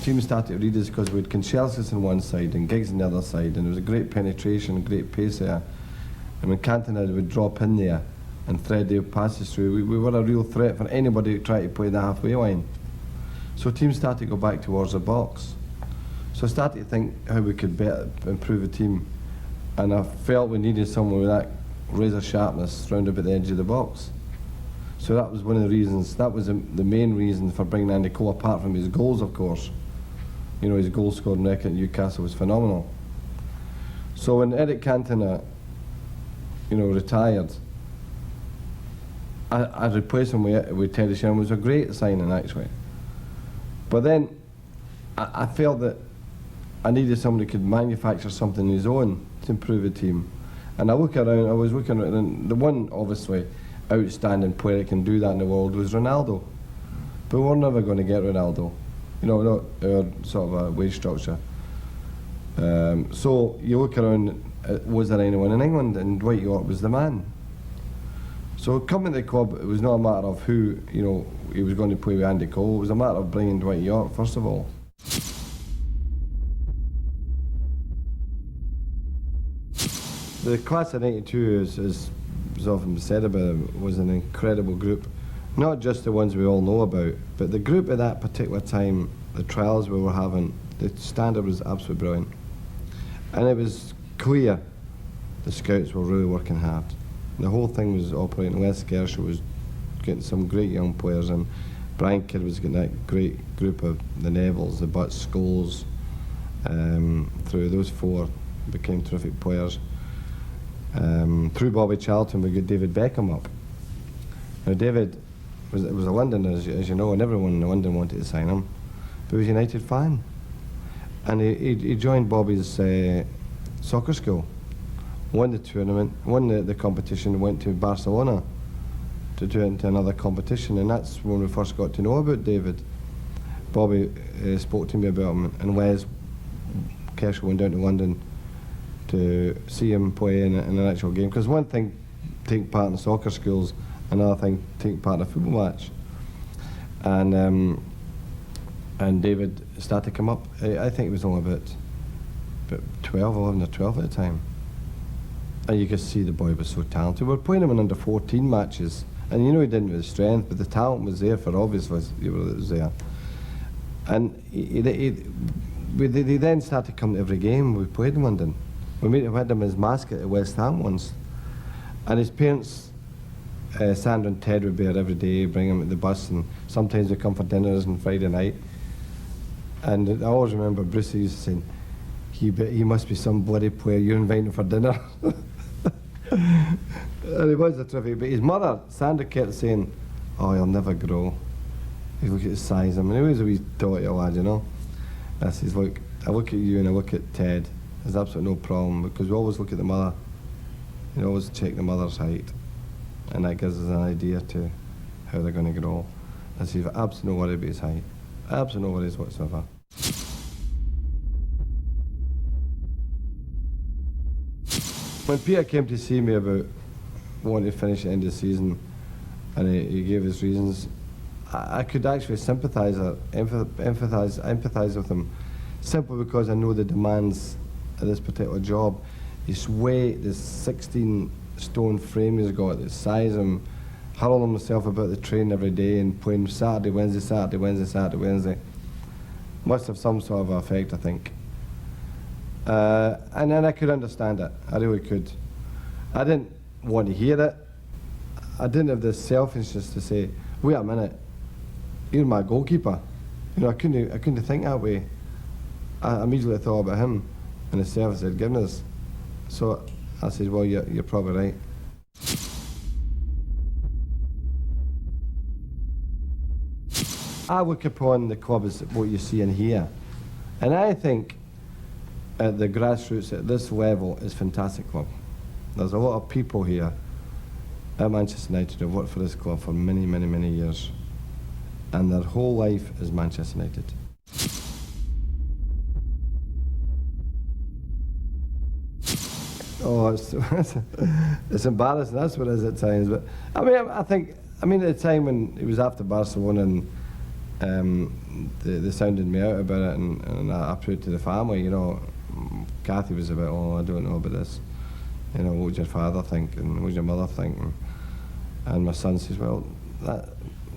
teams started to read us because we had Conchelsis on one side and Giggs on the other side, and there was a great penetration, great pace there. And when Cantona would drop in there and thread their passes through, we were a real threat for anybody to try to play the halfway line. So teams started to go back towards the box. So I started to think how we could better improve the team, and I felt we needed someone with that razor sharpness round about the edge of the box. So that was one of the reasons, that was the main reason for bringing Andy Cole, apart from his goals, of course. You know, his goal scoring record at Newcastle was phenomenal. So when Eric Cantona, you know, retired, I replaced him with Teddy Sheringham. It was a great signing, actually. But then I felt that I needed somebody who could manufacture something on his own to improve the team. And I was looking around, and the one, obviously, outstanding player that can do that in the world was Ronaldo. But we're never going to get Ronaldo. You know, not our sort of a wage structure. So you look around, was there anyone in England? And Dwight York was the man. So coming to the club, it was not a matter of who, you know, he was going to play with Andy Cole. It was a matter of bringing Dwight York, first of all. The class of '92, as often said about it, was an incredible group. Not just the ones we all know about, but the group at that particular time, the trials we were having, the standard was absolutely brilliant. And it was clear the scouts were really working hard. The whole thing was operating. Les Gershaw was getting some great young players, and Brian Kidd was getting that great group of the Nevilles, the Butts, Scholes. Through those four became terrific players. Through Bobby Charlton, we got David Beckham up. Now David was a Londoner, as you know, and everyone in London wanted to sign him, but he was a United fan. And he joined Bobby's soccer school, won the tournament, won the competition, went to Barcelona to do it into another competition, and that's when we first got to know about David. Bobby spoke to me about him, and Les Kershaw went down to London to see him play in an actual game. Because one thing, taking part in soccer schools, another thing, taking part in a football match. And David started to come up. I think he was only about 12, 11 or 12 at the time. And you could see the boy was so talented. We were playing him in under 14 matches, and you know he didn't have the strength, but the talent was there for obvious reasons. It was there. And they then started to come to every game we played in London. We had him as mascot at West Ham once. And his parents, Sandra and Ted, would be there every day, bring him at the bus, and sometimes they'd come for dinners on Friday night. And I always remember Brucey used to say, he must be some bloody player, you're inviting him for dinner. And he was a terrific, but his mother, Sandra, kept saying, oh, he'll never grow. You look at his size. I mean, he was a wee dotty lad, you know. I says, look, I look at you and I look at Ted. There's absolutely no problem, because we always look at the mother. You always check the mother's height, and that gives us an idea to how they're going to grow. I says, absolutely no worry about his height. Absolutely no worries whatsoever. When Peter came to see me about wanting to finish at the end of the season, and he gave his reasons, I could actually sympathise or empathise with him, simply because I know the demands of this particular job. His weight, this 16-stone frame he's got, the size of him, hurling himself about the train every day and playing Saturday, Wednesday, Saturday, Wednesday, Saturday, Wednesday, must have some sort of effect, I think. And then I could understand it. I really could. I didn't want to hear it. I didn't have this selfishness to say, wait a minute, you're my goalkeeper. You know, I couldn't think that way. I immediately thought about him and the service they'd given us. So I said, well, you're probably right. I look upon the club as what you see and hear. And I think at the grassroots at this level is a fantastic club. There's a lot of people here at Manchester United who have worked for this club for many, many, many years. And their whole life is Manchester United. Oh, it's embarrassing, that's what it is at times. But I mean, at the time when it was after Barcelona, and they sounded me out about it, and I proved to the family, you know, Kathy was about, oh, I don't know about this. You know, what would your father think, and what would your mother think? And my son says, well,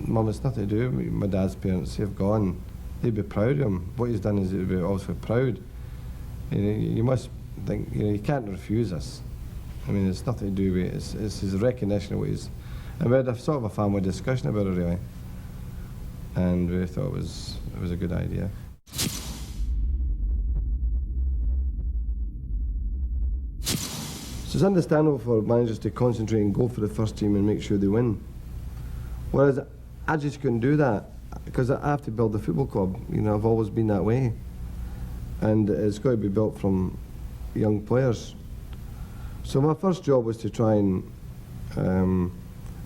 Mum, it's nothing to do with my dad's parents. They've gone. They'd be proud of him. What he's done is they'd be also proud. You know, you must think, you know, you can't refuse us. I mean, it's nothing to do with it. It's his recognition of what he's... And we had a sort of a family discussion about it, really. And we thought it was a good idea. So it's understandable for managers to concentrate and go for the first team and make sure they win. Whereas I just couldn't do that, because I have to build a football club. You know, I've always been that way. And it's got to be built from young players. So my first job was to try and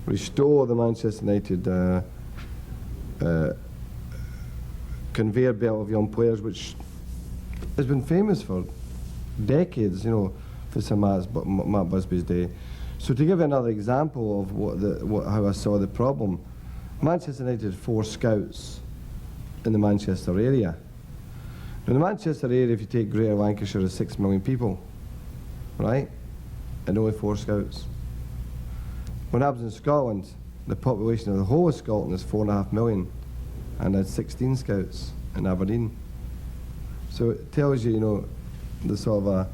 restore the Manchester United conveyor belt of young players, which has been famous for decades, you know, for Sir Matt Busby's day. So to give you another example of how I saw the problem, Manchester United had 4 scouts in the Manchester area. Now, the Manchester area, if you take Greater Lancashire, is 6 million people, right? And only 4 scouts. When I was in Scotland, the population of the whole of Scotland is 4.5 million, and I had 16 scouts in Aberdeen. So it tells you, you know, the sort of a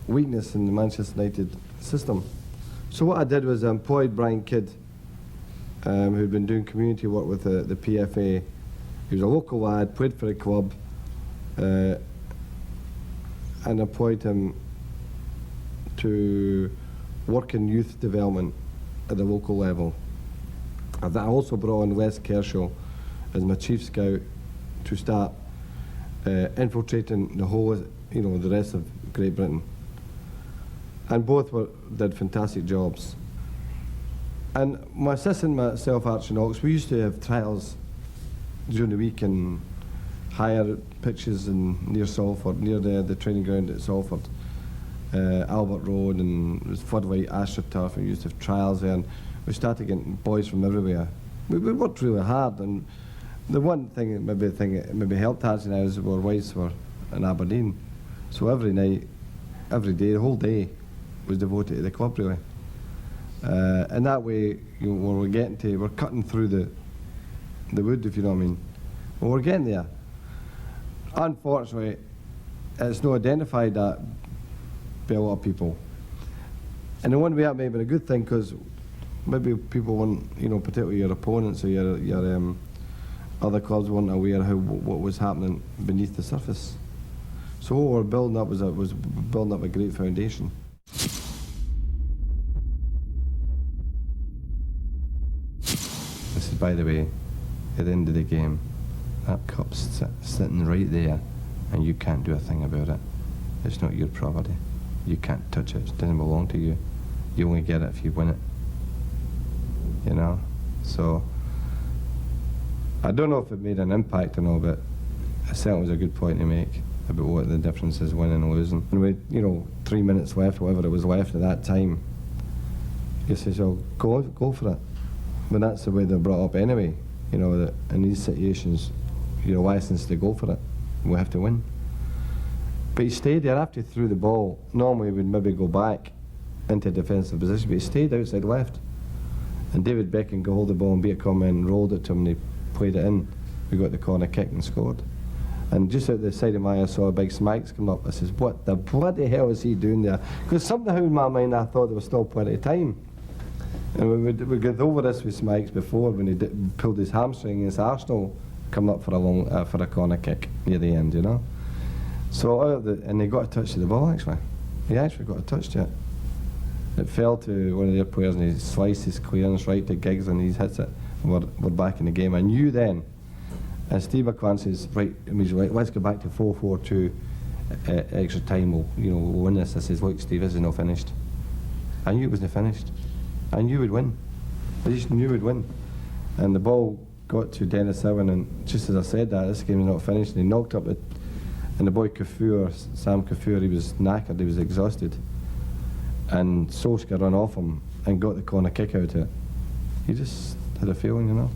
weakness in the Manchester United system. So what I did was I employed Brian Kidd, who'd been doing community work with the PFA. He was a local lad, played for the club, and employed him to work in youth development at the local level. And I also brought in Wes Kershaw as my chief scout to start infiltrating the whole, you know, the rest of Great Britain. And both did fantastic jobs. And my assistant, myself, Archie Knox, we used to have trials during the week and hire pitches near Salford, near the training ground at Salford, Albert Road, and it was floodlight AstroTurf, and we used to have trials there, and we started getting boys from everywhere. We worked really hard, and the one thing that maybe helped Archie and I was our wives were in Aberdeen. So every night, every day, the whole day was devoted to the club, really. And that way, you know, we're cutting through the wood, if you know what I mean. Well, we're getting there. Unfortunately, it's not identified that by a lot of people. And in one way that may have been a good thing, because maybe people weren't, you know, particularly your opponents or your other clubs weren't aware what was happening beneath the surface. So what we were building up was building up a great foundation. This is, by the way, at the end of the game, that cup's sitting right there, and you can't do a thing about it. It's not your property. You can't touch it. It doesn't belong to you. You only get it if you win it. You know? So, I don't know if it made an impact or not, but it certainly was a good point to make about what the difference is winning and losing. And with, you know, 3 minutes left, whatever it was left at that time, you say, so go for it. But that's the way they're brought up anyway. You know, that in these situations, you're licensed to go for it. We have to win. But he stayed there after he threw the ball. Normally we'd maybe go back into defensive position, but he stayed outside left. And David Beckham got hold of the ball and beat a comment and rolled it to him, and he played it in. We got the corner kick and scored. And just out the side of my eye, I saw a big Smikes come up. I says, what the bloody hell is he doing there? Because somehow in my mind I thought there was still plenty of time. And we got over this with Smikes before when he pulled his hamstring against Arsenal, coming up for a corner kick near the end, you know. So and he got a touch to the ball actually. He actually got a touch to it. It fell to one of their players, and he sliced his clearance right to Giggs, and he hits it. And we're back in the game. I knew then. And Steve McClan says, right, immediately, let's go back to 4-4-2 extra time. We'll win this. I says, look, Steve, this is not finished. I knew it wasn't finished. I knew we'd win. I just knew we'd win. And the ball got to Dennis Owen, and just as I said that, this game is not finished, and he knocked up it. And the boy Kafur, Sam Kafur, he was knackered, he was exhausted. And Solskjaer ran off him and got the corner kick out of it. He just had a feeling, you know.